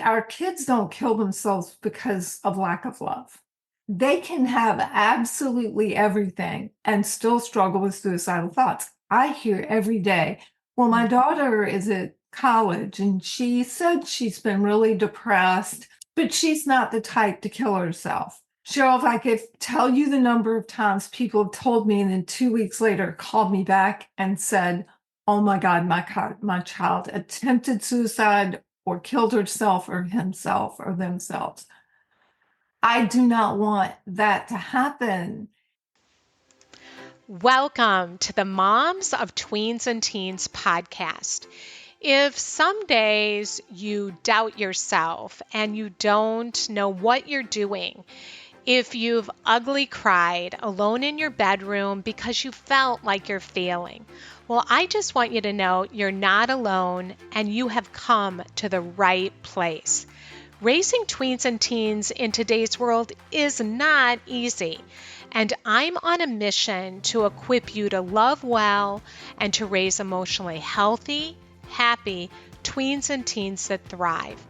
our kids don't kill themselves because of lack of love. They can have absolutely everything and still struggle with suicidal thoughts. I hear every day. Well, my daughter is at college and she said she's been really depressed, but she's not the type to kill herself. Cheryl, if I could tell you the number of times people have told me and then 2 weeks later called me back and said, oh my God, my child attempted suicide or killed herself or himself or themselves. I do not want that to happen. Welcome to the Moms of Tweens and Teens podcast. If some days you doubt yourself and you don't know what you're doing, if you've ugly cried alone in your bedroom because you felt like you're failing, well, I just want you to know you're not alone and you have come to the right place. Raising tweens and teens in today's world is not easy, and I'm on a mission to equip you to love well and to raise emotionally healthy, happy tweens and teens that thrive.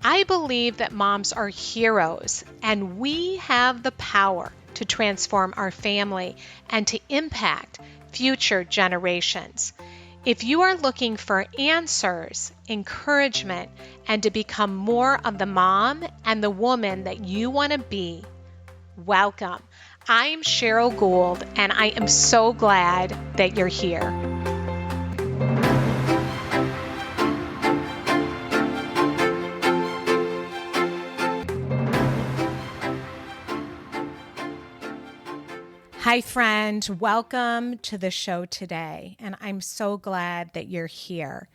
I believe that moms are heroes, and we have the power to transform our family and to impact future generations. If you are looking for answers, encouragement, and to become more of the mom and the woman that you want to be, welcome. I'm Cheryl Gould, and I am so glad that you're here. Hi, friend. Welcome to the show today, and I'm so glad that you're here.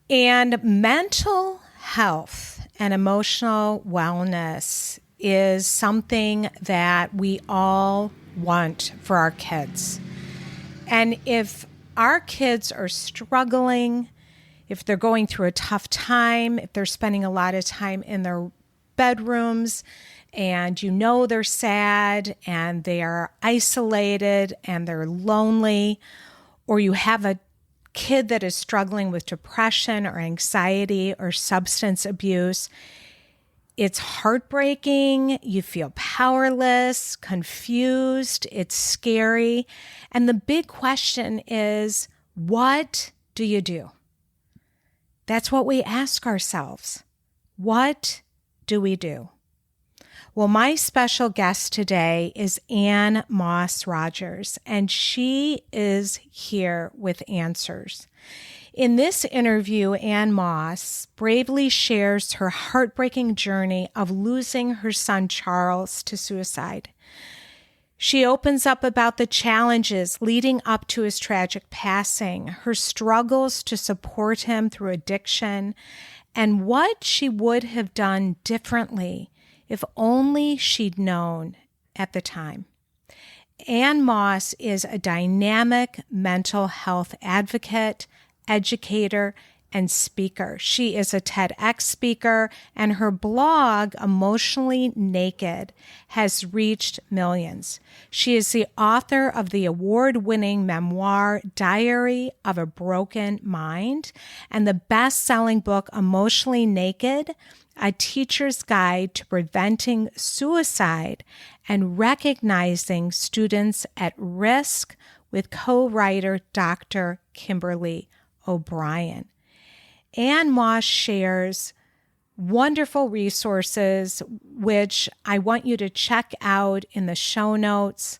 And mental health and emotional wellness is something that we all want for our kids. And if our kids are struggling, if they're going through a tough time, if they're spending a lot of time in their bedrooms, and you know they're sad and they are isolated and they're lonely, or you have a kid that is struggling with depression or anxiety or substance abuse, it's heartbreaking. You feel powerless, confused, it's scary. And the big question is, what do you do? That's what we ask ourselves. What do we do? Well, my special guest today is AnneMoss Rogers, and she is here with answers. In this interview, AnneMoss bravely shares her heartbreaking journey of losing her son Charles to suicide. She opens up about the challenges leading up to his tragic passing, her struggles to support him through addiction, and what she would have done differently if only she'd known at the time. AnneMoss is a dynamic mental health advocate, educator, and speaker. She is a TEDx speaker, and her blog, Emotionally Naked, has reached millions. She is the author of the award-winning memoir, Diary of a Broken Mind, and the best-selling book, Emotionally Naked, A Teacher's Guide to Preventing Suicide and Recognizing Students at Risk, with co-writer Dr. Kimberly O'Brien. AnneMoss shares wonderful resources, which I want you to check out in the show notes.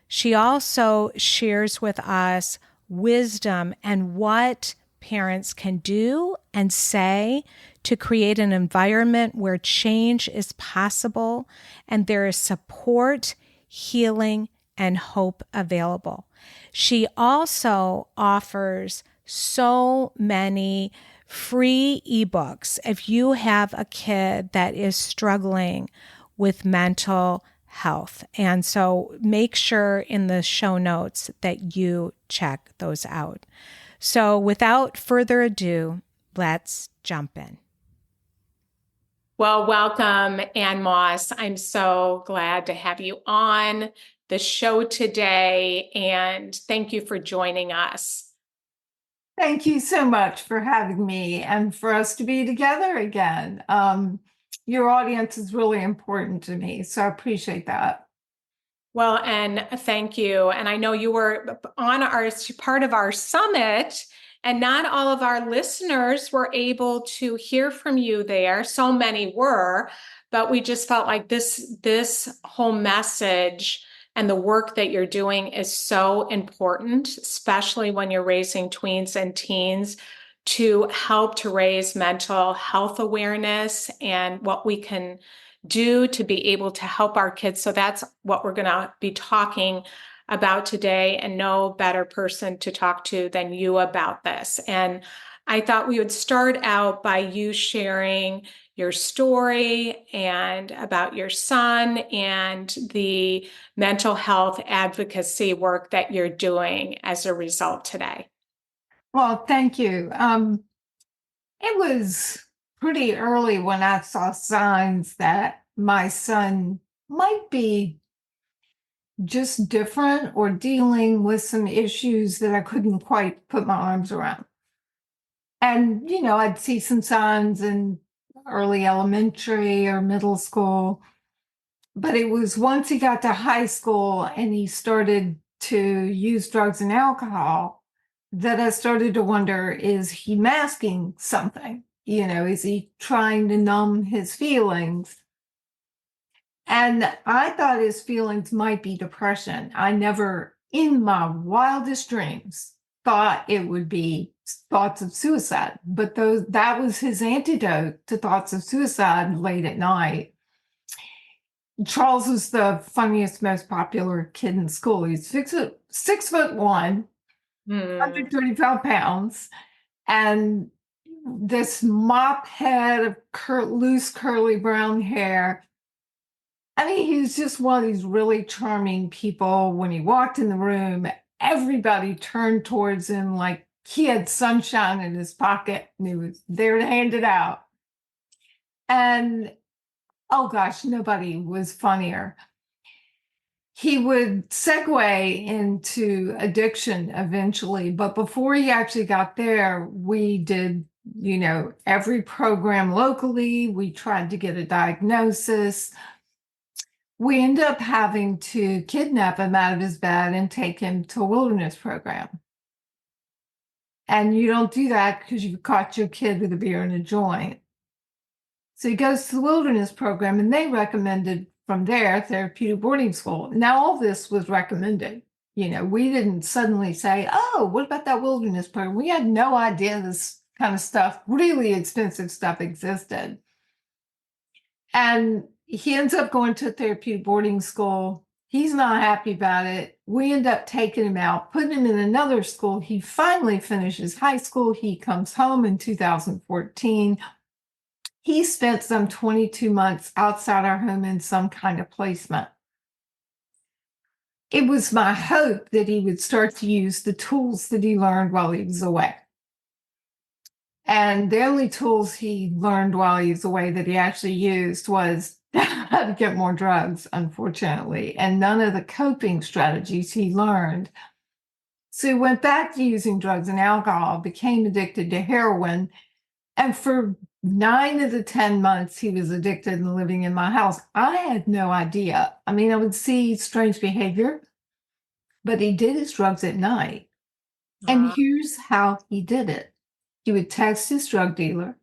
She also shares with us wisdom and what parents can do and say to create an environment where change is possible and there is support, healing, and hope available. She also offers so many free ebooks if you have a kid that is struggling with mental health. And so make sure in the show notes that you check those out. So without further ado, let's jump in. Well, welcome, AnneMoss. I'm so glad to have you on the show today, and thank you for joining us. Thank you so much for having me and for us to be together again. Your audience is really important to me, so I appreciate that. Well, and thank you. And I know you were on our part of our summit, and not all of our listeners were able to hear from you there. So many were, but we just felt like this whole message and the work that you're doing is so important, especially when you're raising tweens and teens, to help to raise mental health awareness and what we can do to be able to help our kids. So that's what we're going to be talking about today, and no better person to talk to than you about this. And I thought we would start out by you sharing your story and about your son and the mental health advocacy work that you're doing as a result today. Well, thank you. It was pretty early when I saw signs that my son might be just different or dealing with some issues that I couldn't quite put my arms around. And, I'd see some signs in early elementary or middle school. But it was once he got to high school and he started to use drugs and alcohol that I started to wonder, is he masking something? Is he trying to numb his feelings? And I thought his feelings might be depression. I never, in my wildest dreams, thought it would be thoughts of suicide. But that was his antidote to thoughts of suicide late at night. Charles was the funniest, most popular kid in school. He's 6'1", Hmm. 135 pounds, and this mop head of loose, curly brown hair. I mean, he was just one of these really charming people. When he walked in the room, everybody turned towards him like he had sunshine in his pocket and he was there to hand it out. And oh gosh, nobody was funnier. He would segue into addiction eventually, but before he actually got there, we did, every program locally. We tried to get a diagnosis. We ended up having to kidnap him out of his bed and take him to a wilderness program. And you don't do that because you caught your kid with a beer and a joint. So he goes to the wilderness program, and they recommended from there therapeutic boarding school. Now, all this was recommended. We didn't suddenly say, oh, what about that wilderness program? We had no idea this kind of stuff, really expensive stuff, existed. And he ends up going to a therapeutic boarding school. He's not happy about it. We end up taking him out, putting him in another school. He finally finishes high school. He comes home in 2014. He spent some 22 months outside our home in some kind of placement. It was my hope that he would start to use the tools that he learned while he was away. And the only tools he learned while he was away that he actually used was how to get more drugs, unfortunately, and none of the coping strategies he learned. So he went back to using drugs and alcohol, became addicted to heroin, and for 9 of the 10 months he was addicted and living in my house, I had no idea. I mean, I would see strange behavior, but he did his drugs at night. And here's how he did it. He would text his drug dealer.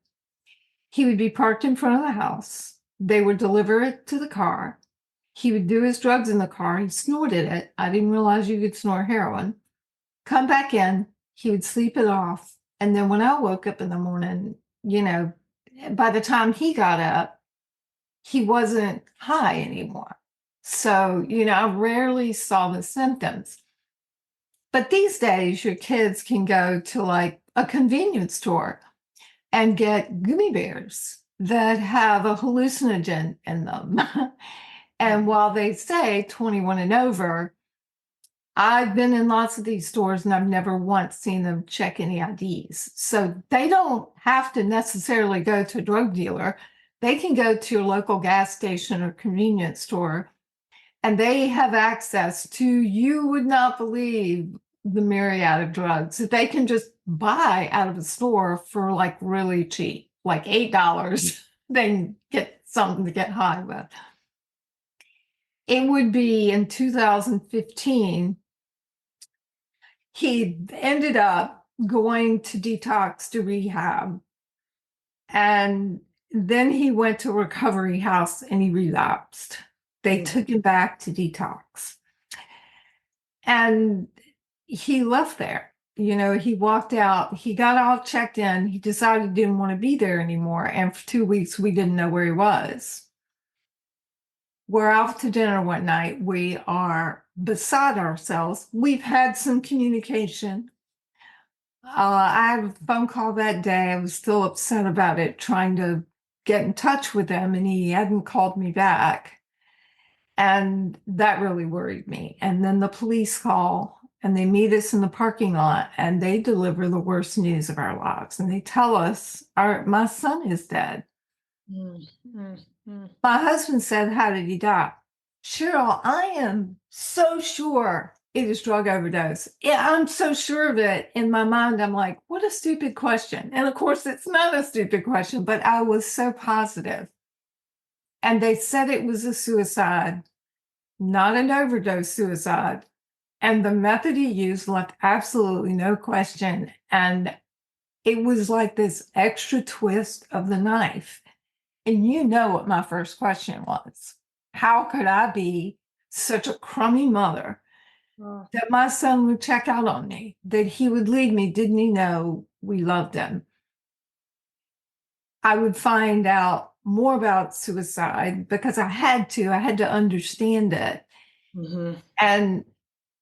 He would be parked in front of the house. They would deliver it to the car. He would do his drugs in the car. He snorted it. I didn't realize you could snort heroin. Come back in. He would sleep it off. And then when I woke up in the morning, by the time he got up, he wasn't high anymore. So, I rarely saw the symptoms. But these days, your kids can go to like a convenience store and get gummy bears that have a hallucinogen in them. And while they say 21 and over, I've been in lots of these stores and I've never once seen them check any IDs. So they don't have to necessarily go to a drug dealer. They can go to your local gas station or convenience store, and they have access to, you would not believe the myriad of drugs that they can just buy out of a store for like really cheap, like $8. They can get something to get high with. It would be in 2015, he ended up going to detox to rehab. And then he went to a recovery house and he relapsed. They took him back to detox. And he left there. You know, he walked out, he got all checked in, he decided he didn't want to be there anymore. And for 2 weeks, we didn't know where he was. We're out to dinner one night. We are beside ourselves. We've had some communication. I had a phone call that day. I was still upset about it, trying to get in touch with him, and he hadn't called me back. And that really worried me. And then the police call and they meet us in the parking lot and they deliver the worst news of our lives. And they tell us, my son is dead. My husband said, "How did he die?" Cheryl, I am so sure it is drug overdose. Yeah, I'm so sure of it. In my mind, I'm like, what a stupid question. And of course, it's not a stupid question, but I was so positive. And they said it was a suicide, not an overdose suicide. And the method he used left absolutely no question. And it was like this extra twist of the knife. And you know what my first question was. How could I be such a crummy mother that my son would check out on me, that he would leave me? Didn't he know we loved him? I would find out more about suicide because I had to understand it. And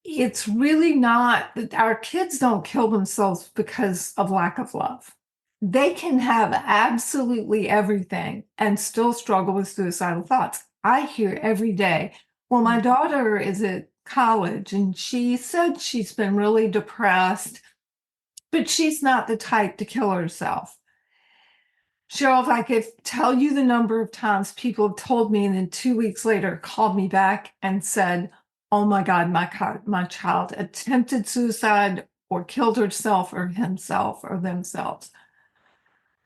it's really not that our kids don't kill themselves because of lack of love. They can have absolutely everything and still struggle with suicidal thoughts. I hear every day, well, my daughter is at college and she said she's been really depressed, but she's not the type to kill herself. Cheryl, if I could tell you the number of times people have told me and then 2 weeks later called me back and said, oh my God, my child attempted suicide or killed herself or himself or themselves.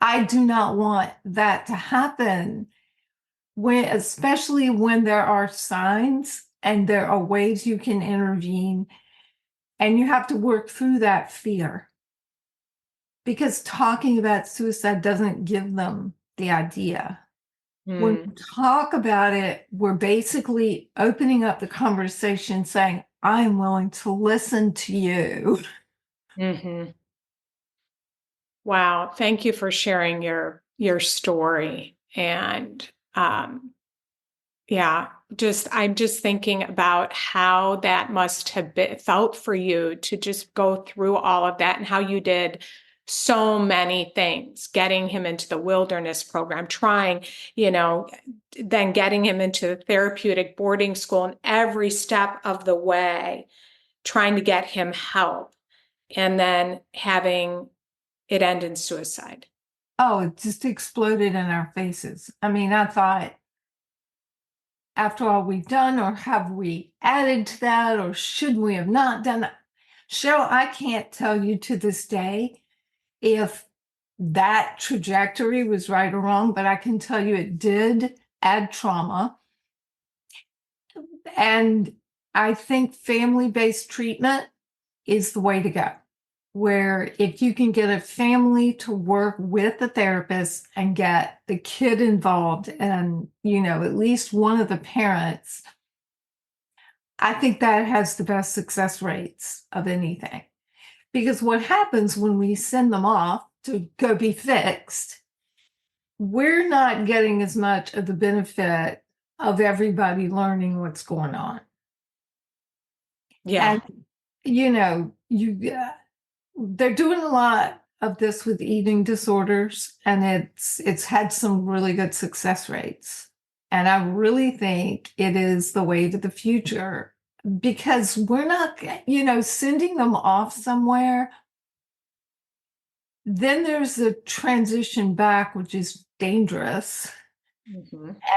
I do not want that to happen, especially when there are signs and there are ways you can intervene, and you have to work through that fear. Because talking about suicide doesn't give them the idea. When we talk about it, we're basically opening up the conversation saying, I am willing to listen to you. Wow. Thank you for sharing your story. And yeah, I'm just thinking about how that must have felt for you to just go through all of that and how you did so many things, getting him into the wilderness program, trying, then getting him into the therapeutic boarding school, and every step of the way, trying to get him help, and then having it end in suicide. Oh, it just exploded in our faces. I mean, I thought, after all we've done, or have we added to that, or should we have not done that? Cheryl, I can't tell you to this day if that trajectory was right or wrong, but I can tell you it did add trauma. And I think family-based treatment is the way to go, where if you can get a family to work with a therapist and get the kid involved and, at least one of the parents, I think that has the best success rates of anything. Because what happens when we send them off to go be fixed, we're not getting as much of the benefit of everybody learning what's going on. Yeah. And, they're doing a lot of this with eating disorders, and it's had some really good success rates. And I really think it is the way to the future, because we're not, sending them off somewhere. Then there's the transition back, which is dangerous.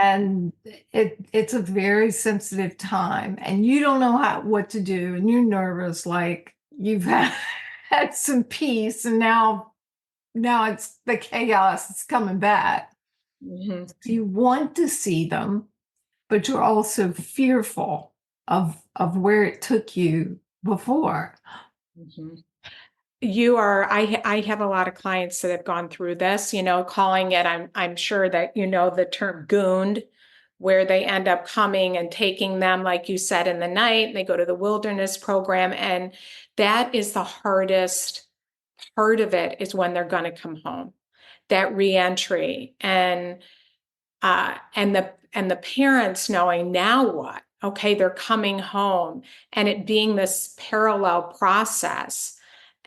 And it's a very sensitive time, and you don't know what to do, and you're nervous, like, you've had some peace, and now it's the chaos is coming back. Mhm. You want to see them, but you're also fearful of where it took you before. Mhm. You are, I have a lot of clients that have gone through this, calling it, I'm sure that you know the term gooned, where they end up coming and taking them, like you said, in the night. They go to the wilderness program, and that is the hardest part of it, is when they're going to come home. That reentry, and the parents knowing, now what? Okay, they're coming home, and it being this parallel process.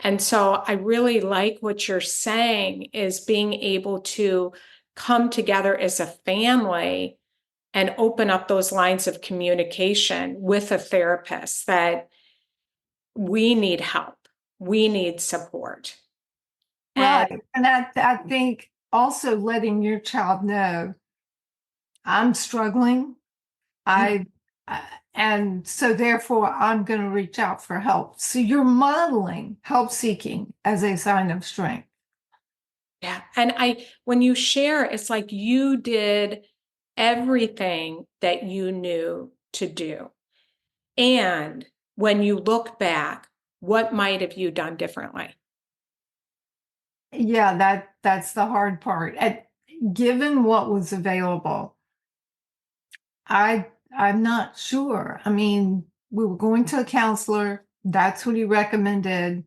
And so I really like what you're saying, is being able to come together as a family and open up those lines of communication with a therapist, that we need help, we need support. And Right. And I think also letting your child know, I'm struggling. I and so therefore I'm going to reach out for help. So you're modeling help seeking as a sign of strength. yeah, and when you share, it's like you did everything that you knew to do. And when you look back, what might have you done differently? Yeah, that's the hard part. Given what was available, I'm not sure. I mean, we were going to a counselor. That's what he recommended.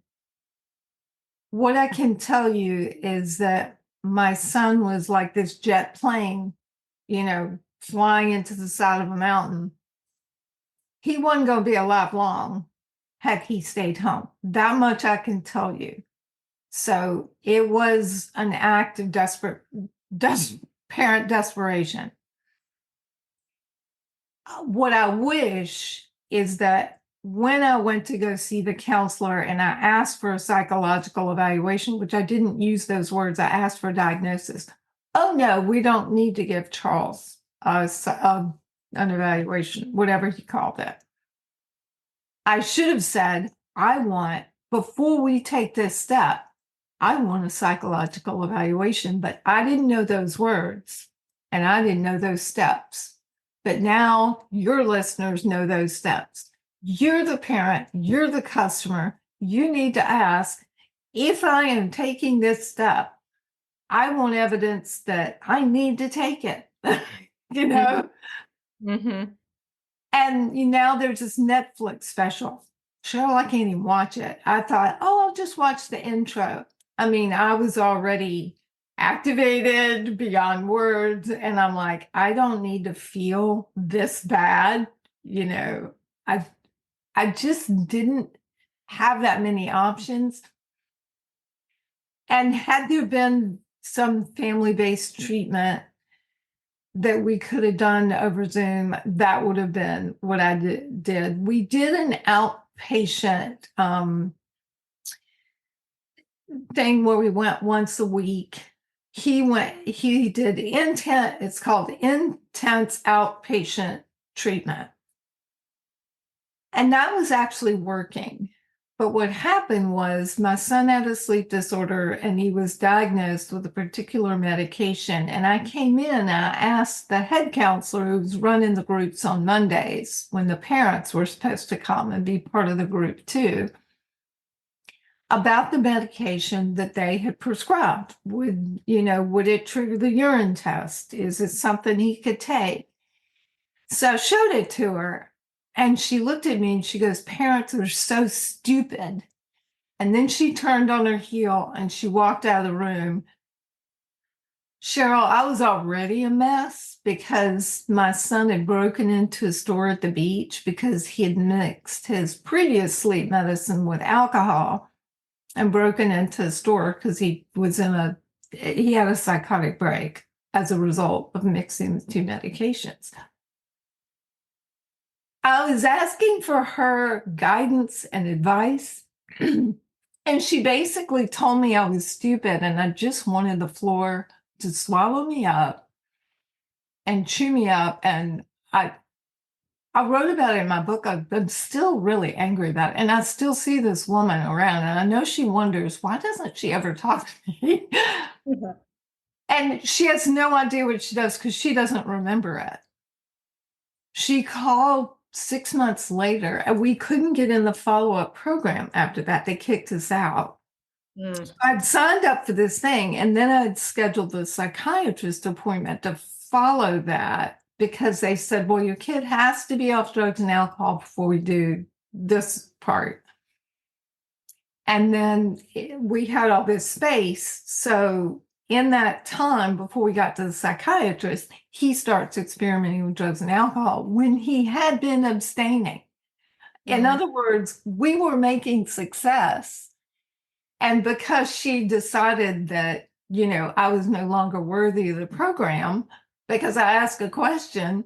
What I can tell you is that my son was like this jet plane, flying into the side of a mountain. He wasn't going to be alive long had he stayed home. That much I can tell you. So it was an act of parent desperation. What I wish is that when I went to go see the counselor and I asked for a psychological evaluation, which I didn't use those words, I asked for a diagnosis. Oh no, we don't need to give Charles an evaluation, whatever he called it. I should have said, before we take this step, I want a psychological evaluation, but I didn't know those words and I didn't know those steps. But now your listeners know those steps. You're the parent, you're the customer. You need to ask, if I am taking this step, I want evidence that I need to take it. you know? Mm-hmm. And now there's this Netflix special. Cheryl, I can't even watch it. I thought, oh, I'll just watch the intro. I mean, I was already activated beyond words. And I'm like, I don't need to feel this bad. I I just didn't have that many options. And had there been some family-based treatment that we could have done over Zoom, that would have been what I did. We did an outpatient thing where we went once a week. He did it's called intense outpatient treatment. And that was actually working. But what happened was my son had a sleep disorder and he was diagnosed with a particular medication. And I came in and I asked the head counselor who was running the groups on Mondays, when the parents were supposed to come and be part of the group too, about the medication that they had prescribed. Would it trigger the urine test? Is it something he could take? So I showed it to her. And she looked at me and she goes, parents are so stupid. And then she turned on her heel and she walked out of the room. Cheryl, I was already a mess because my son had broken into a store at the beach because he had mixed his previous sleep medicine with alcohol and broken into a store because he had a psychotic break as a result of mixing the two medications. I was asking for her guidance and advice. And she basically told me I was stupid and I just wanted the floor to swallow me up and chew me up. And I wrote about it in my book. I'm still really angry about it. And I still see this woman around, and I know she wonders, why doesn't she ever talk to me? Mhm. And she has no idea what she does because she doesn't remember it. She called 6 months later, and we couldn't get in the follow-up program after that. They kicked us out. Mm. I'd signed up for this thing, and then I'd scheduled the psychiatrist appointment to follow that because they said, well, your kid has to be off drugs and alcohol before we do this part. And then we had all this space. So in that time before we got to the psychiatrist, he starts experimenting with drugs and alcohol when he had been abstaining. In Mm. other words, we were making success. And because she decided that, I was no longer worthy of the program because I asked a question,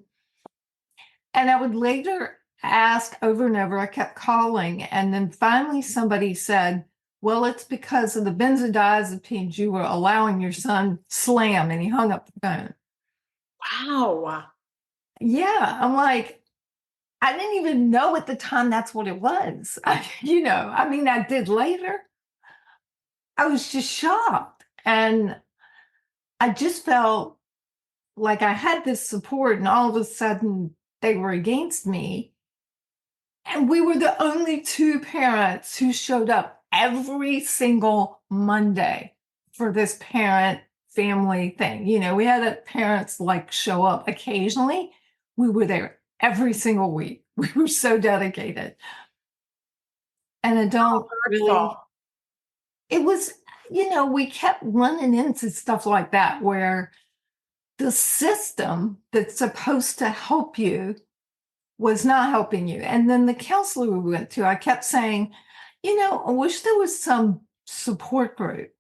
and I would later ask over and over, I kept calling. And then finally somebody said, well, it's because of the benzodiazepines you were allowing your son slam, and he hung up the phone. Wow. Yeah, I'm like, I didn't even know at the time that's what it was. I did later. I was just shocked. And I just felt like I had this support, and all of a sudden they were against me. And we were the only two parents who showed up every single Monday for this parent family thing. We had parents like show up occasionally. We were there every single week. We were so dedicated. And I don't really, Hurtful. it was, we kept running into stuff like that where the system that's supposed to help you was not helping you. And then the counselor we went to, I kept saying, I wish there was some support group.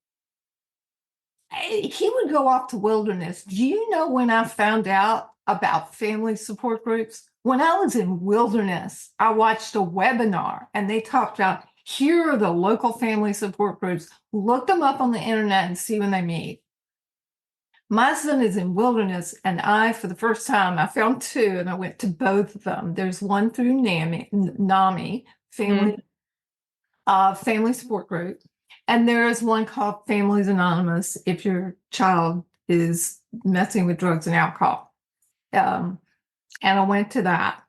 He would go off to wilderness. Do you know when I found out about family support groups? When I was in wilderness, I watched a webinar and they talked about here are the local family support groups. Look them up on the internet and see when they meet. My son is in wilderness, and for the first time, I found two, and I went to both of them. There's one through NAMI, Mm. family support group, and there is one called Families Anonymous if your child is messing with drugs and alcohol. And I went to that,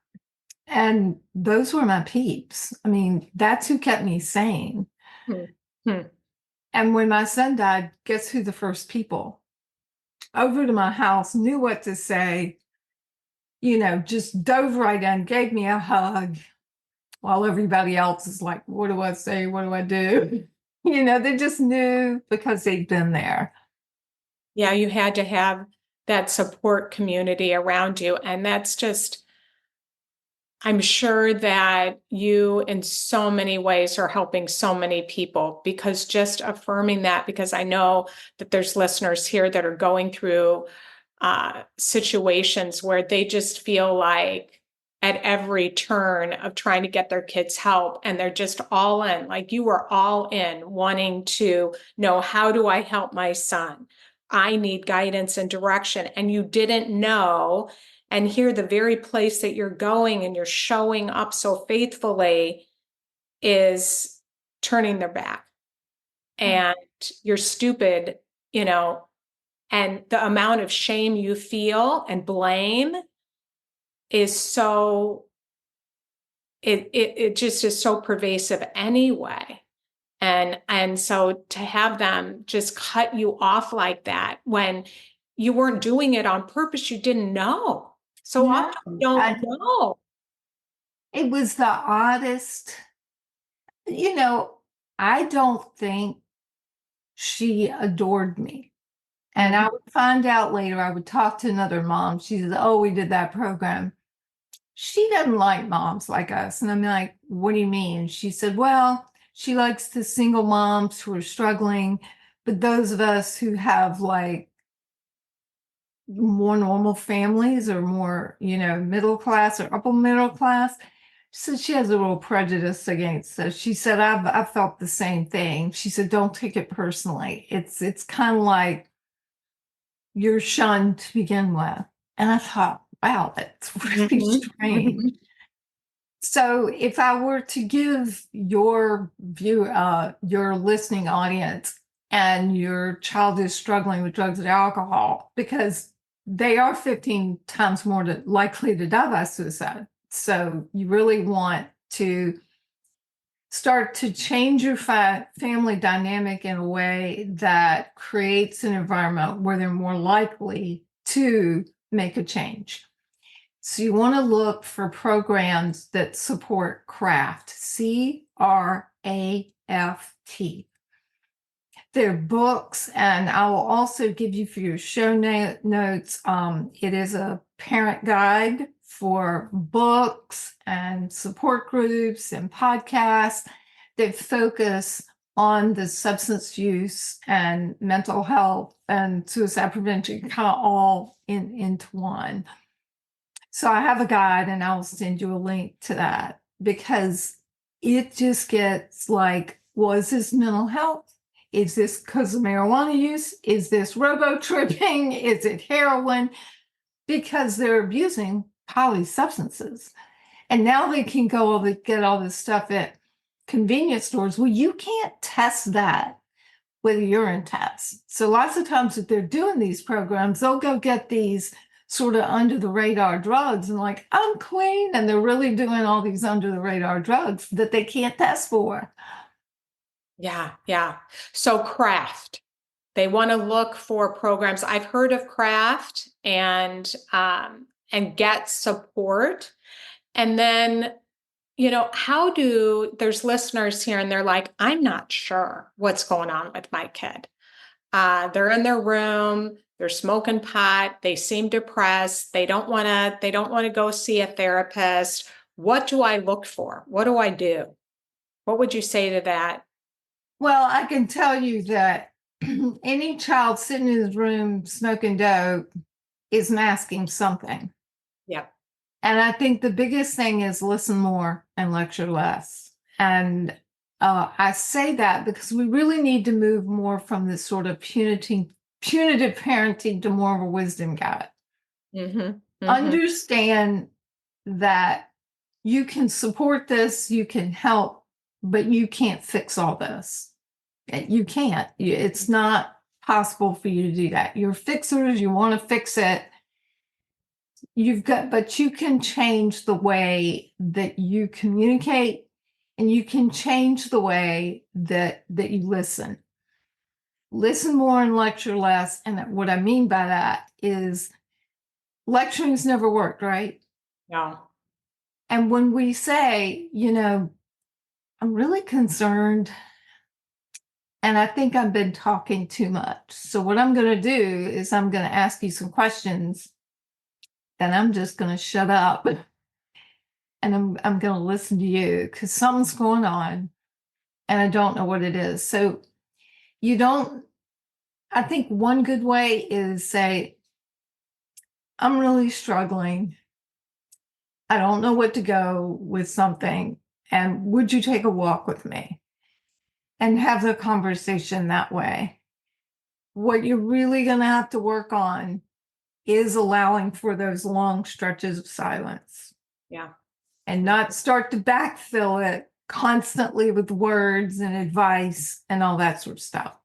and those were my peeps. That's who kept me sane. Mm. Mm. And when my son died, guess who the first people over to my house knew what to say, just dove right in, gave me a hug while everybody else is like, what do I say? What do I do? They just knew because they'd been there. Yeah, you had to have that support community around you. And that's just, I'm sure that you, in so many ways, are helping so many people because just affirming that, because I know that there's listeners here that are going through situations where they just feel like at every turn of trying to get their kids help and they're just all in, like you were all in wanting to know, how do I help my son? I need guidance and direction. And you didn't know. And here, the very place that you're going and you're showing up so faithfully is turning their back. And you're stupid, and the amount of shame you feel and blame is so, it just is so pervasive anyway. And so to have them just cut you off like that when you weren't doing it on purpose, you didn't know. So No, often you don't know. it was the oddest, you know, I don't think she adored me. And I would find out later, I would talk to another mom. She says, oh, we did that program. She doesn't like moms like us. And I'm like, what do you mean? She said, well, she likes the single moms who are struggling, but those of us who have like more normal families or more, middle class or upper middle class. So she has a little prejudice against us. She said, I've felt the same thing. She said, don't take it personally. It's kind of like you're shunned to begin with. And I thought, wow, that's really Mhm. strange. So if I were to give your your listening audience, and your child is struggling with drugs and alcohol, because they are 15 times more likely to die by suicide. So you really want to start to change your family dynamic in a way that creates an environment where they're more likely to make a change. So you want to look for programs that support CRAFT, CRAFT. They're books, and I will also give you for your show notes. It is a parent guide for books and support groups and podcasts that focus on the substance use and mental health and suicide prevention, kind of all into one. So I have a guide, and I'll send you a link to that, because it just gets like, well, is this mental health? Is this because of marijuana use? Is this robo-tripping? Is it heroin? Because they're abusing poly substances. And now they can go get all this stuff at convenience stores. Well, you can't test that with a urine test. So lots of times if they're doing these programs, they'll go get these sort of under the radar drugs and like, I'm clean. And they're really doing all these under the radar drugs that they can't test for. Yeah, yeah. So CRAFT, they want to look for programs. I've heard of CRAFT and get support. And then, there's listeners here and they're like, I'm not sure what's going on with my kid. They're in their room, they're smoking pot, they seem depressed, they don't want to go see a therapist. What do I look for? What do I do? What would you say to that? Well, I can tell you that any child sitting in his room smoking dope is masking something. Yeah. And I think the biggest thing is listen more and lecture less. And I say that because we really need to move more from this sort of punitive parenting to more of a wisdom guide. Mm-hmm. Mm-hmm. Understand that you can support this, you can help, but you can't fix all this. You can't. It's not possible for you to do that. You're fixers, you want to fix it. But you can change the way that you communicate, and you can change the way that you listen. Listen more and lecture less. And what I mean by that is lecturing's never worked, right? No. And when we say, I'm really concerned, and I think I've been talking too much. So what I'm going to do is I'm going to ask you some questions, then I'm just going to shut up, and I'm going to listen to you because something's going on and I don't know what it is. So I think one good way is say, I'm really struggling. I don't know what to go with something. And would you take a walk with me? And have the conversation that way. What you're really going to have to work on is allowing for those long stretches of silence. Yeah. And not start to backfill it constantly with words and advice and all that sort of stuff.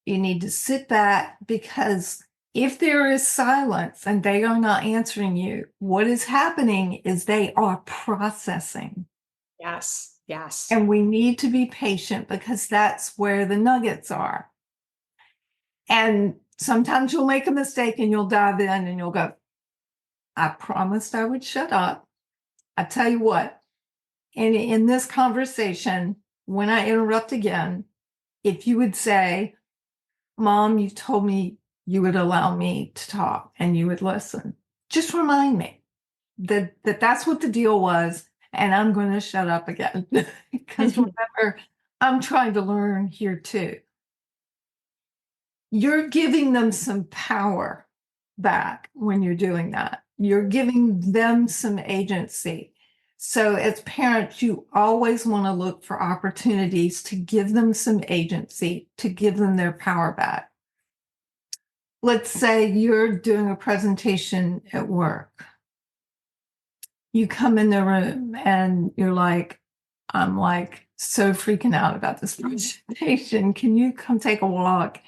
You need to sit back, because if there is silence and they are not answering you, what is happening is they are processing. Yes. Yes. And we need to be patient, because that's where the nuggets are. And sometimes you'll make a mistake and you'll dive in and you'll go, I promised I would shut up. I tell you what, in this conversation, when I interrupt again, if you would say, Mom, you told me you would allow me to talk and you would listen, just remind me that that's what the deal was, and I'm going to shut up again. Because remember, I'm trying to learn here too. You're giving them some power back when you're doing that. You're giving them some agency. So as parents, you always want to look for opportunities to give them some agency, to give them their power back. Let's say you're doing a presentation at work you come in the room and you're like, I'm like so freaking out about this presentation. Can you come take a walk?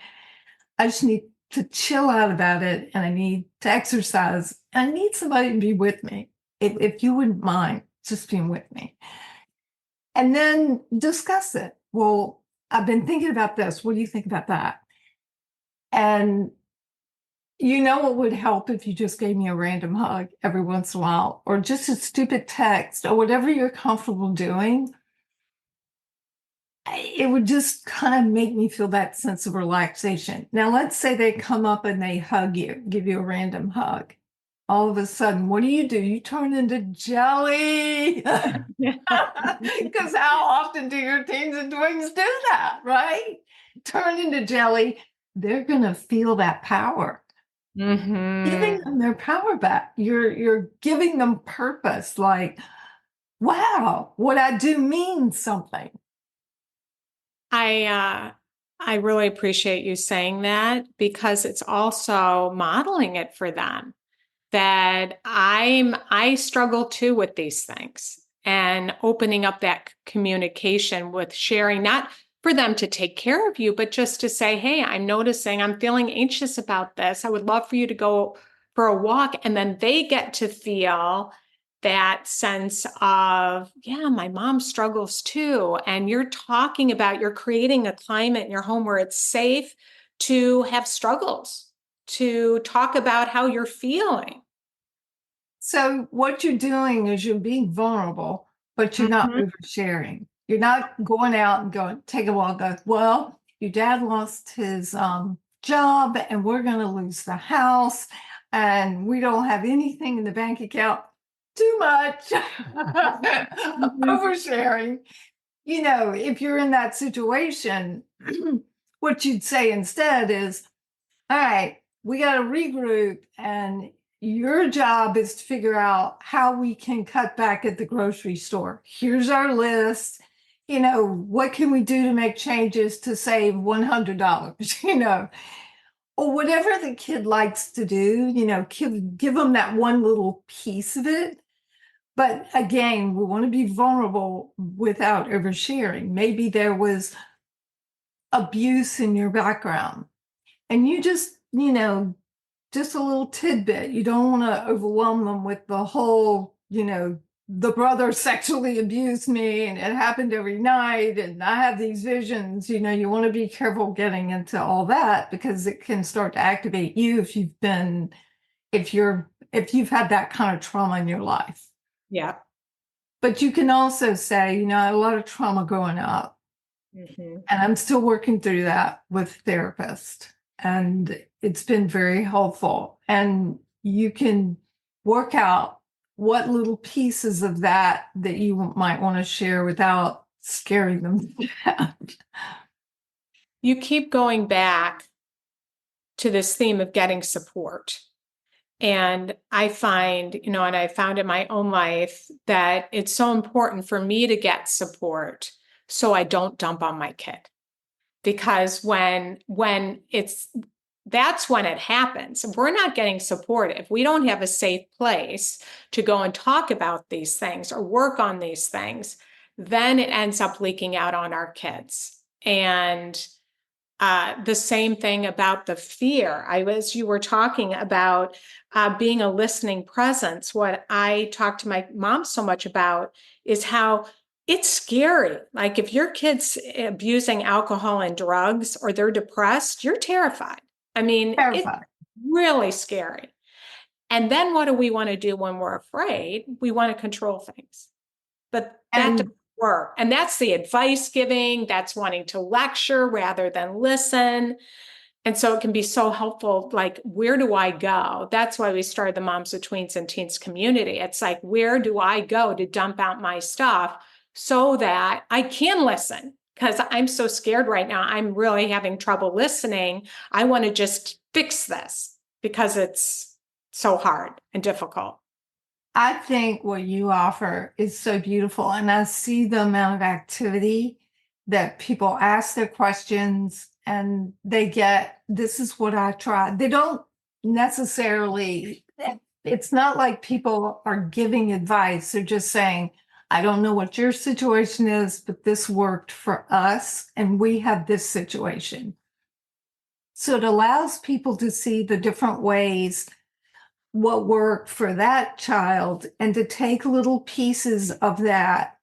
I just need to chill out about it and I need to exercise. I need somebody to be with me. If you wouldn't mind just being with me. And then discuss it. Well, I've been thinking about this. What do you think about that? And you know what would help if you just gave me a random hug every once in a while, or just a stupid text, or whatever you're comfortable doing. It would just kind of make me feel that sense of relaxation. Now, let's say they come up and they hug you, give you a random hug. All of a sudden, what do? You turn into jelly. Because how often do your teens and twins do that, right? Turn into jelly. They're going to feel that power. Giving them their power back. You're giving them purpose. Like, wow, what I do means something. I really appreciate you saying that, because it's also modeling it for them, that I struggle too with these things, and opening up that communication with sharing, not for them to take care of you, but just to say, hey, I'm noticing I'm feeling anxious about this. I would love for you to go for a walk. And then they get to feel that sense of, yeah, my mom struggles too. And you're creating a climate in your home where it's safe to have struggles, to talk about how you're feeling. So what you're doing is you're being vulnerable, but you're not oversharing. You're not going out and going, take a walk, go, well, your dad lost his job and we're going to lose the house and we don't have anything in the bank account. Too much. Oversharing. You know, if you're in that situation, what you'd say instead is, all right, we got to regroup, and your job is to figure out how we can cut back at the grocery store. Here's our list. You know, what can we do to make changes to save $100? You know, or whatever the kid likes to do, you know, give them that one little piece of it. But again, we want to be vulnerable without oversharing. Maybe there was abuse in your background and you just, you know, just a little tidbit. You don't want to overwhelm them with the whole, you know, the brother sexually abused me and it happened every night and I have these visions. You know, you want to be careful getting into all that because it can start to activate you if you've had that kind of trauma in your life. Yeah. But you can also say, you know, I had a lot of trauma growing up. And I'm still working through that with therapists. And it's been very helpful. And you can work out what little pieces of that you might want to share without scaring them to death. You keep going back to this theme of getting support. And I find, you know, and I found in my own life that it's so important for me to get support so I don't dump on my kid. Because that's when it happens. If we're not getting support, if we don't have a safe place to go and talk about these things or work on these things, then it ends up leaking out on our kids. And the same thing about the fear. As you were talking about being a listening presence, what I talk to my mom so much about is how it's scary. Like if your kid's abusing alcohol and drugs or they're depressed, you're terrified. I mean, Terrified. it's really scary. And then what do we want to do when we're afraid? We want to control things. But that doesn't work. And that's the advice giving, that's wanting to lecture rather than listen. And so it can be so helpful. Like, where do I go? That's why we started the Moms of Tweens and Teens community. It's like, where do I go to dump out my stuff so that I can listen? Because I'm so scared right now. I'm really having trouble listening. I want to just fix this because it's so hard and difficult. I think what you offer is so beautiful. And I see the amount of activity that people ask their questions and they get, this is what I tried. They don't necessarily it's not like people are giving advice. They're just saying, I don't know what your situation is, but this worked for us, and we have this situation. So it allows people to see the different ways what worked for that child and to take little pieces of that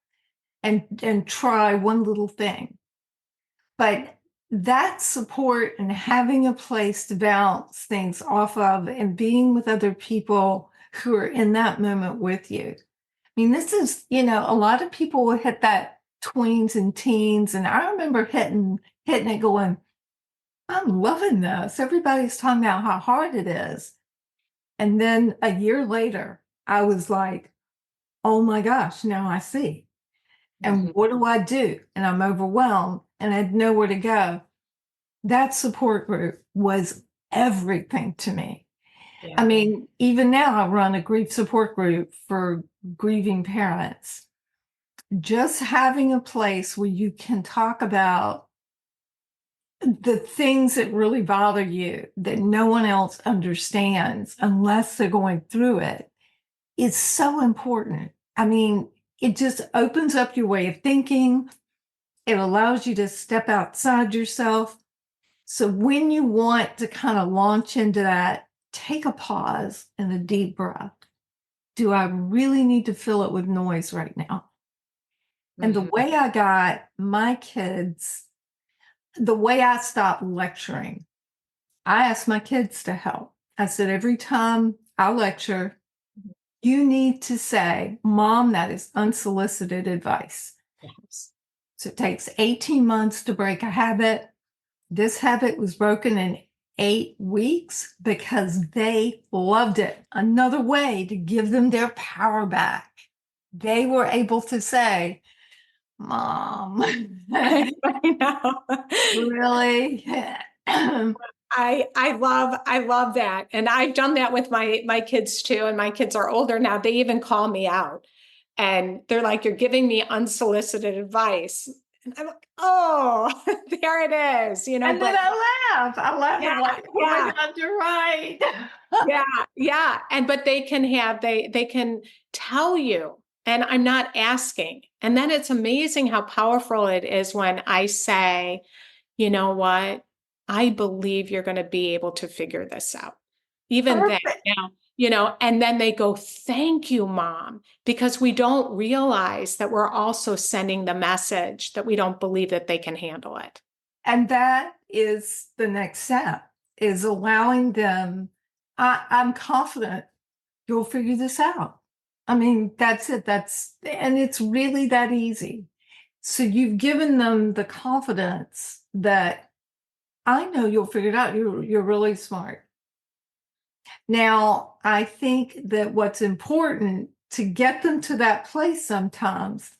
and try one little thing. But that support and having a place to bounce things off of and being with other people who are in that moment with you. I mean, this is, a lot of people will hit that tweens and teens. And I remember hitting it going, I'm loving this. Everybody's talking about how hard it is. And then a year later, I was like, oh my gosh, now I see. And what do I do? And I'm overwhelmed and I had nowhere to go. That support group was everything to me. Yeah. I mean, even now I run a grief support group for grieving parents. Just having a place where you can talk about the things that really bother you that no one else understands unless they're going through it is so important. I mean, it just opens up your way of thinking. It allows you to step outside yourself. So when you want to kind of launch into that, take a pause and a deep breath. Do I really need to fill it with noise right now? And the way I got my kids, the way I stopped lecturing, I asked my kids to help. I said, every time I lecture, you need to say, Mom, that is unsolicited advice. Yes. So it takes 18 months to break a habit. This habit was broken in 8 weeks because they loved it. Another way to give them their power back. They were able to say, Mom, I know. really? I love that. And I've done that with my kids too. And my kids are older now. They even call me out and they're like, you're giving me unsolicited advice. And I'm like, oh, there it is. And then I laugh. Yeah, I'm like, oh my God, you're right. yeah. But they can tell you, and I'm not asking. And then it's amazing how powerful it is when I say, you know what? I believe you're going to be able to figure this out. Even then, Perfect. and then they go, thank you, Mom, because we don't realize that we're also sending the message that we don't believe that they can handle it. And that is the next step, is allowing them. I'm confident you'll figure this out. I mean, that's it. And it's really that easy. So you've given them the confidence that I know you'll figure it out. You're really smart. Now, I think that what's important to get them to that place sometimes,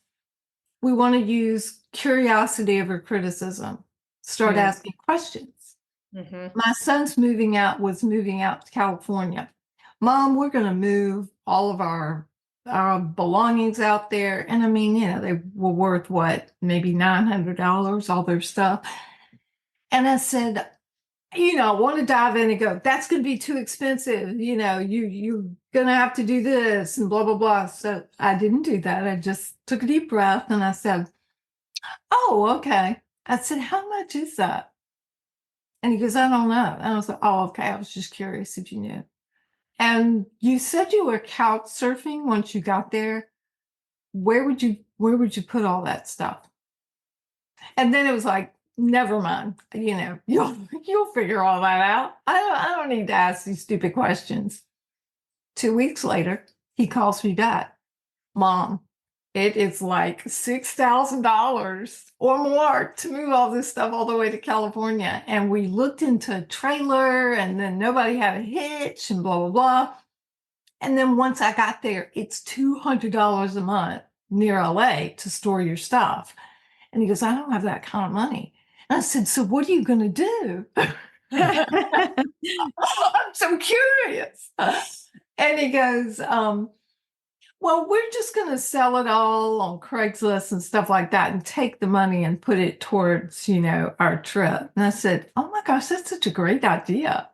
we want to use curiosity over criticism. Start asking questions. My son's was moving out to California. Mom, we're going to move all of our belongings out there. And I mean, they were worth what, maybe $900, all their stuff. And I said, I want to dive in and go, that's going to be too expensive. You're going to have to do this and blah, blah, blah. So I didn't do that. I just took a deep breath and I said, oh, okay. I said, how much is that? And he goes, I don't know. And I was like, oh, okay. I was just curious if you knew. And you said you were couch surfing once you got there. Where would you put all that stuff? And then it was like, never mind. You'll figure all that out. I don't need to ask these stupid questions. 2 weeks later, he calls me back. Mom, it is like $6,000 or more to move all this stuff all the way to California. And we looked into a trailer and then nobody had a hitch and blah, blah, blah. And then once I got there, it's $200 a month near LA to store your stuff. And he goes, I don't have that kind of money. And I said, so what are you going to do? I'm so curious. And he goes, well, we're just going to sell it all on Craigslist and stuff like that and take the money and put it towards, our trip. And I said, oh my gosh, that's such a great idea.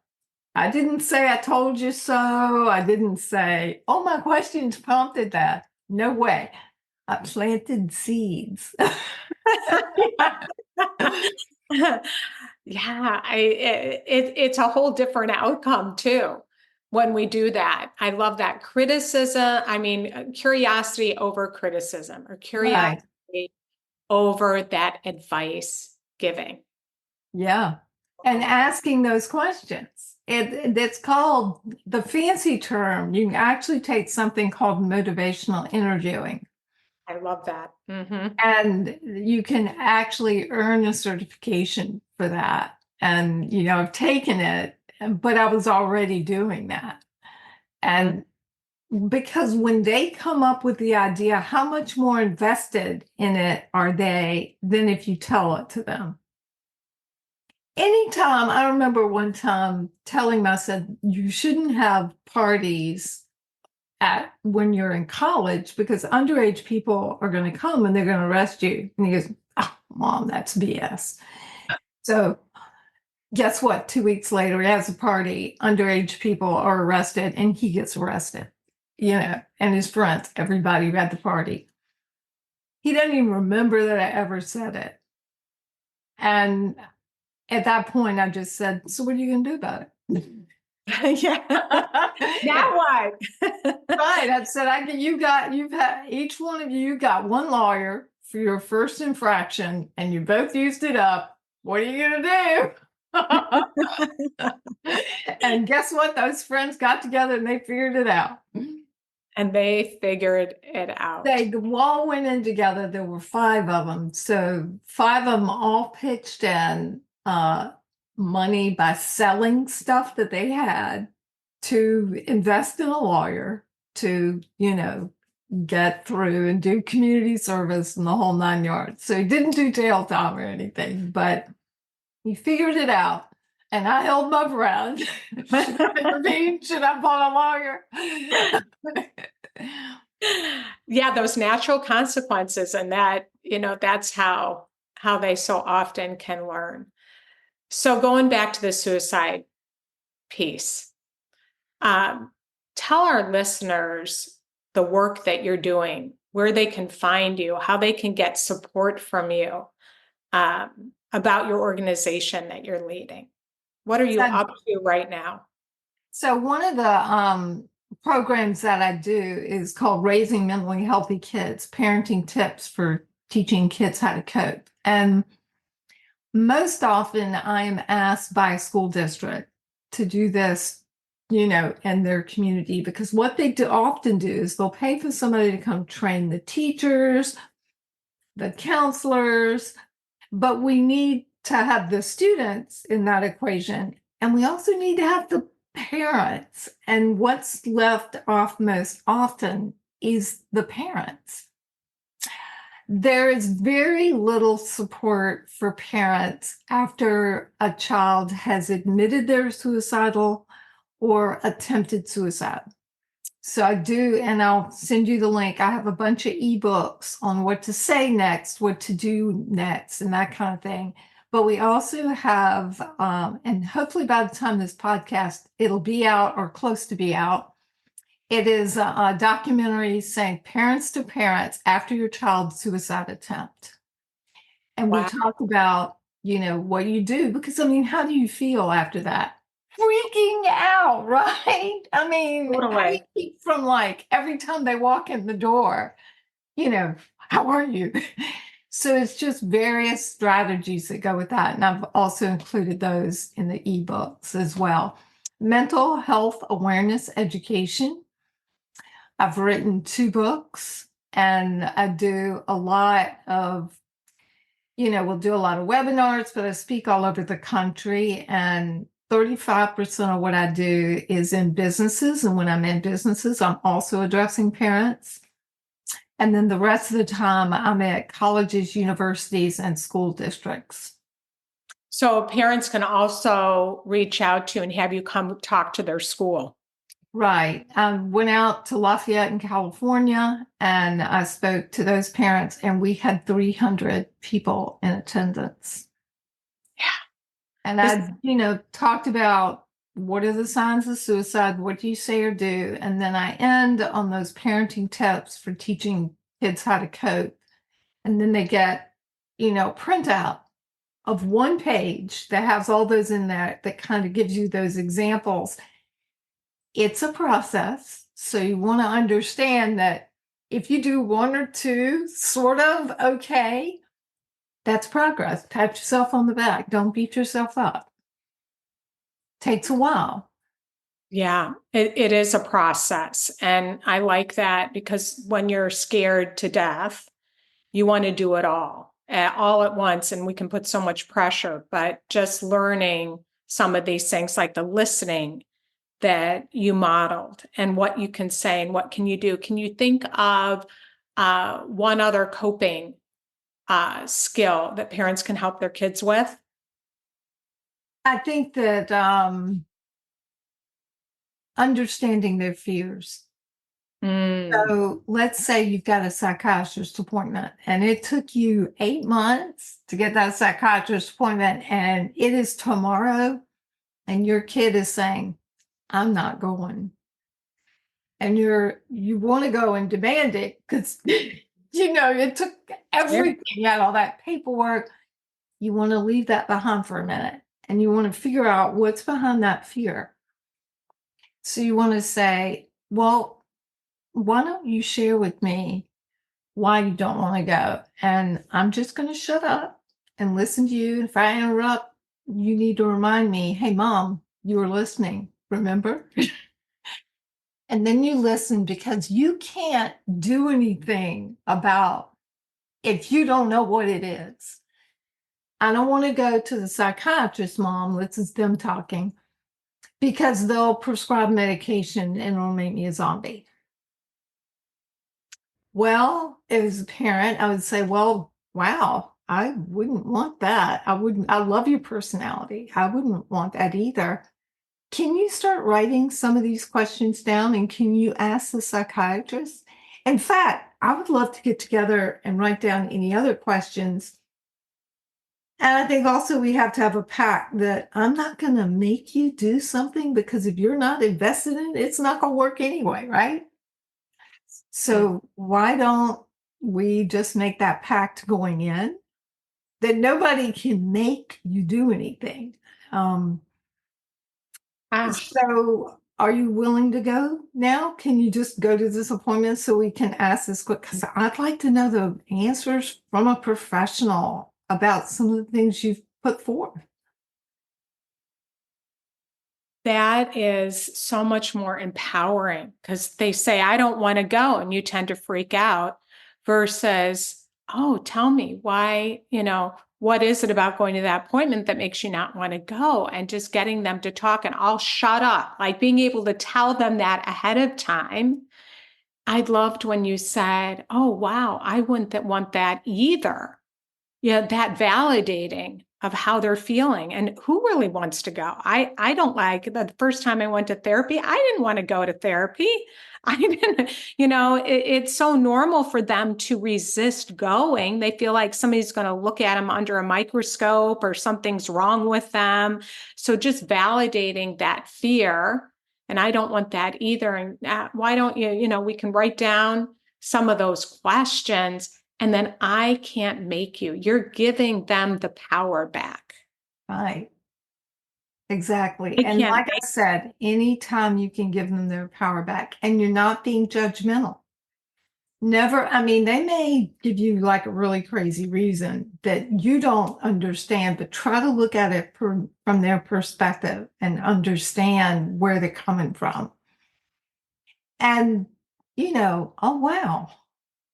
I didn't say I told you so. I didn't say, oh, my questions prompted that. No way. I planted seeds. Yeah, it's a whole different outcome too when we do that. I love that criticism. I mean, curiosity over criticism, or Right. curiosity over that advice giving. Yeah. And asking those questions. It's called, the fancy term, you can actually take something called motivational interviewing. I love that. Hmm. And you can actually earn a certification for that. And, I've taken it, but I was already doing that. Hmm. And because when they come up with the idea, how much more invested in it are they than if you tell it to them? Anytime, I remember one time telling them, I said, you shouldn't have parties at when you're in college because underage people are going to come and they're going to arrest you. And he goes, oh, Mom, that's BS. So guess what? 2 weeks later, he has a party. Underage people are arrested and he gets arrested, and his friends, everybody at the party. He doesn't even remember that I ever said it. And at that point, I just said, so what are you going to do about it? Yeah. Now what? Right. I said, you've had, each one of you got one lawyer for your first infraction and you both used it up. What are you going to do? And guess what? Those friends got together and they figured it out. And they figured it out. They all went in together. There were 5 of them. So 5 of them all pitched in money by selling stuff that they had to invest in a lawyer to, get through and do community service and the whole 9 yards. So he didn't do jail time or anything, but he figured it out. And I held my breath. Should I bought a lawyer? Yeah, those natural consequences, and that's how they so often can learn. So going back to the suicide piece, tell our listeners the work that you're doing, where they can find you, how they can get support from you, about your organization that you're leading. What are you up to right now? So one of the programs that I do is called Raising Mentally Healthy Kids, Parenting Tips for Teaching Kids How to Cope. And most often I am asked by a school district to do this, in their community, because what they often do is they'll pay for somebody to come train the teachers, the counselors, but we need to have the students in that equation. And we also need to have the parents. And what's left off most often is the parents. There is very little support for parents after a child has admitted they're suicidal or attempted suicide. So I do, and I'll send you the link. I have a bunch of ebooks on what to say next, what to do next, and that kind of thing. But we also have, and hopefully by the time this podcast, it'll be out or close to be out. It is a documentary saying parents to parents after your child's suicide attempt. And we Wow. talk about, what you do, because how do you feel after that? Freaking out, right? How do you keep from every time they walk in the door, how are you? So it's just various strategies that go with that. And I've also included those in the ebooks as well. Mental health awareness education. I've written 2 books and I do a lot of, we'll do a lot of webinars, but I speak all over the country, and 35% of what I do is in businesses. And when I'm in businesses, I'm also addressing parents. And then the rest of the time, I'm at colleges, universities, and school districts. So parents can also reach out to you and have you come talk to their school. Right. I went out to Lafayette in California and I spoke to those parents, and we had 300 people in attendance. Yeah. And I, talked about what are the signs of suicide? What do you say or do? And then I end on those parenting tips for teaching kids how to cope. And then they get, printout of one page that has all those in there that kind of gives you those examples. It's a process. So you want to understand that if you do one or two sort of okay, that's progress. Pat yourself on the back. Don't beat yourself up. Takes a while. Yeah, it is a process. And I like that because when you're scared to death, you want to do it all at once. And we can put so much pressure, but just learning some of these things like the listening that you modeled and what you can say and what can you do. Can you think of one other coping skill that parents can help their kids with? I think that understanding their fears. So let's say you've got a psychiatrist appointment and it took you 8 months to get that psychiatrist appointment, and it is tomorrow, and your kid is saying, I'm not going. And you want to go and demand it because it took everything. You had all that paperwork. You want to leave that behind for a minute and you want to figure out what's behind that fear. So you want to say, well, why don't you share with me why you don't want to go? And I'm just going to shut up and listen to you. If I interrupt, you need to remind me, hey, mom, you were listening, remember? And then you listen, because you can't do anything about if you don't know what it is. I don't want to go to the psychiatrist, mom. This is them talking, because they'll prescribe medication and it'll make me a zombie. Well, as a parent, I would say, well, wow, I wouldn't want that. I love your personality. I wouldn't want that either. Can you start writing some of these questions down and can you ask the psychiatrist? In fact, I would love to get together and write down any other questions. And I think also we have to have a pact that I'm not going to make you do something, because if you're not invested in it, it's not going to work anyway, right? So why don't we just make that pact going in that nobody can make you do anything? So are you willing to go now? Can you just go to this appointment so we can ask this quick? Because I'd like to know the answers from a professional about some of the things you've put forth. That is so much more empowering because they say, I don't want to go. And you tend to freak out versus, oh, tell me why, what is it about going to that appointment that makes you not want to go? And just getting them to talk and I'll shut up, like being able to tell them that ahead of time. I loved when you said, oh, wow, I wouldn't want that either. Yeah, that validating of how they're feeling and who really wants to go. I don't like the first time I went to therapy, I didn't want to go to therapy. I didn't, it's so normal for them to resist going. They feel like somebody's going to look at them under a microscope or something's wrong with them. So just validating that fear. And I don't want that either. And why don't you, we can write down some of those questions. And then I can't make you. You're giving them the power back. Right. Exactly. And like I said, anytime you can give them their power back and you're not being judgmental. Never, they may give you like a really crazy reason that you don't understand, but try to look at it from their perspective and understand where they're coming from. And, oh, wow,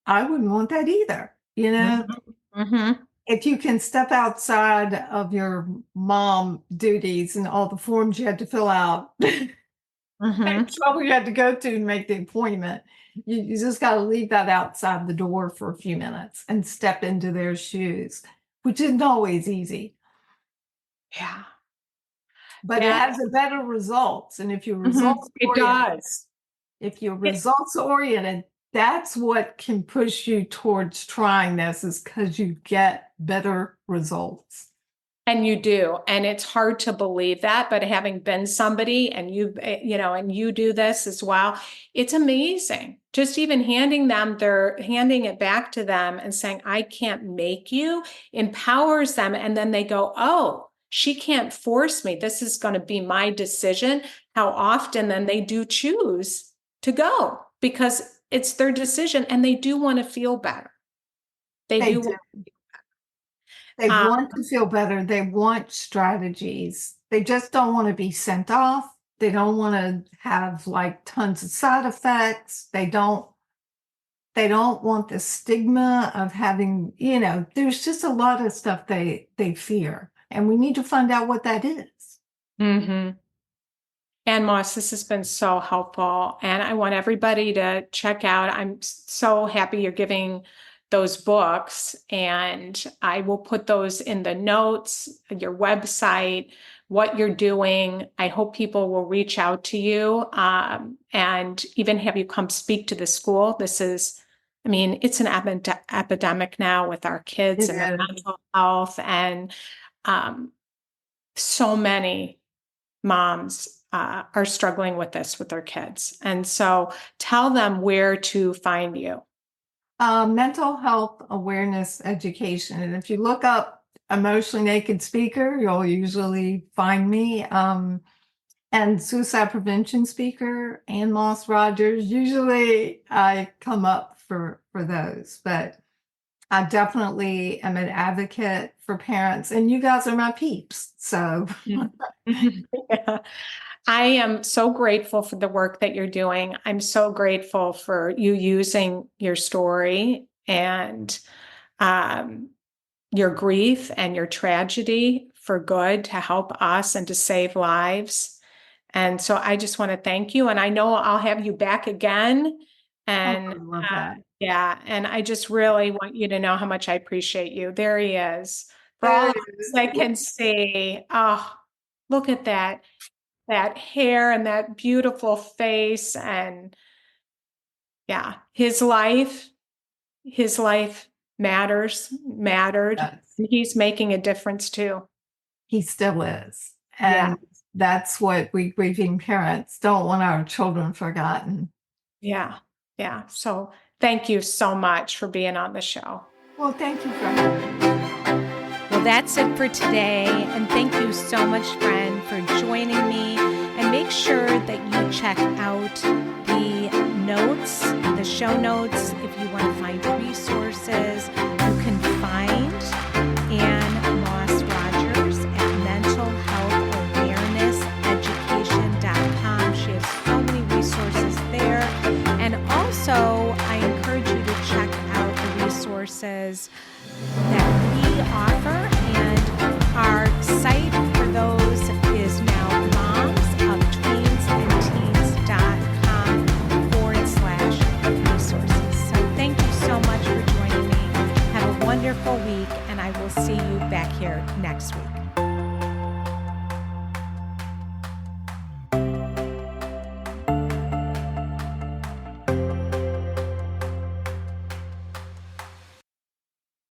I wouldn't want that either. Mm-hmm. If you can step outside of your mom duties and all the forms you had to fill out, and trouble you had to go to make the appointment, you just got to leave that outside the door for a few minutes and step into their shoes, which isn't always easy. Yeah. But it has a better results. And if you're results oriented, that's what can push you towards trying this, is because you get better results. And you do. And it's hard to believe that, but having been somebody and and you do this as well, it's amazing. Just even handing it back to them and saying, I can't make you, empowers them. And then they go, oh, she can't force me. This is going to be my decision. How often then they do choose to go because it's their decision and they do want to feel better. They They do. do. They Um, want to feel better. They want strategies. They just don't want to be sent off. They don't want to have like tons of side effects. They don't want the stigma of having, there's just a lot of stuff they fear. And we need to find out what that is. mhm. AnneMoss, this has been so helpful. And I want everybody to check out. I'm so happy you're giving those books. And I will put those in the notes, your website, what you're doing. I hope people will reach out to you and even have you come speak to the school. It's an epidemic now with our kids and their mental health. And so many moms are struggling with this with their kids. And so tell them where to find you. Mental health awareness education. And if you look up emotionally naked speaker, you'll usually find me. And suicide prevention speaker, AnneMoss Rogers. Usually I come up for those, but I definitely am an advocate for parents, and you guys are my peeps. So Yeah. I am so grateful for the work that you're doing. I'm so grateful for you using your story and your grief and your tragedy for good to help us and to save lives. And so I just want to thank you. And I know I'll have you back again. And I love that. yeah, and I just really want you to know how much I appreciate you. There he is. For There all it of us is. that can see, oh, look at that hair and that beautiful face. And yeah, his life mattered. Yes, He's making a difference too. he still is. Yeah. And that's what we grieving parents don't want our children forgotten. Yeah. Yeah. So thank you so much for being on the show. Well, thank you for having me. Well, that's it for today. And thank you so much, friend, for joining me. And make sure that you check out the notes, the show notes, if you want to find resources. You can find AnneMoss Rogers at mentalhealthawarenesseducation.com. She has so many resources there. And also, I encourage you to check out the resources that we offer, and our site for those is now momsofteensandteens.com/resources. So thank you so much for joining me. Have a wonderful week, and I will see you back here next week.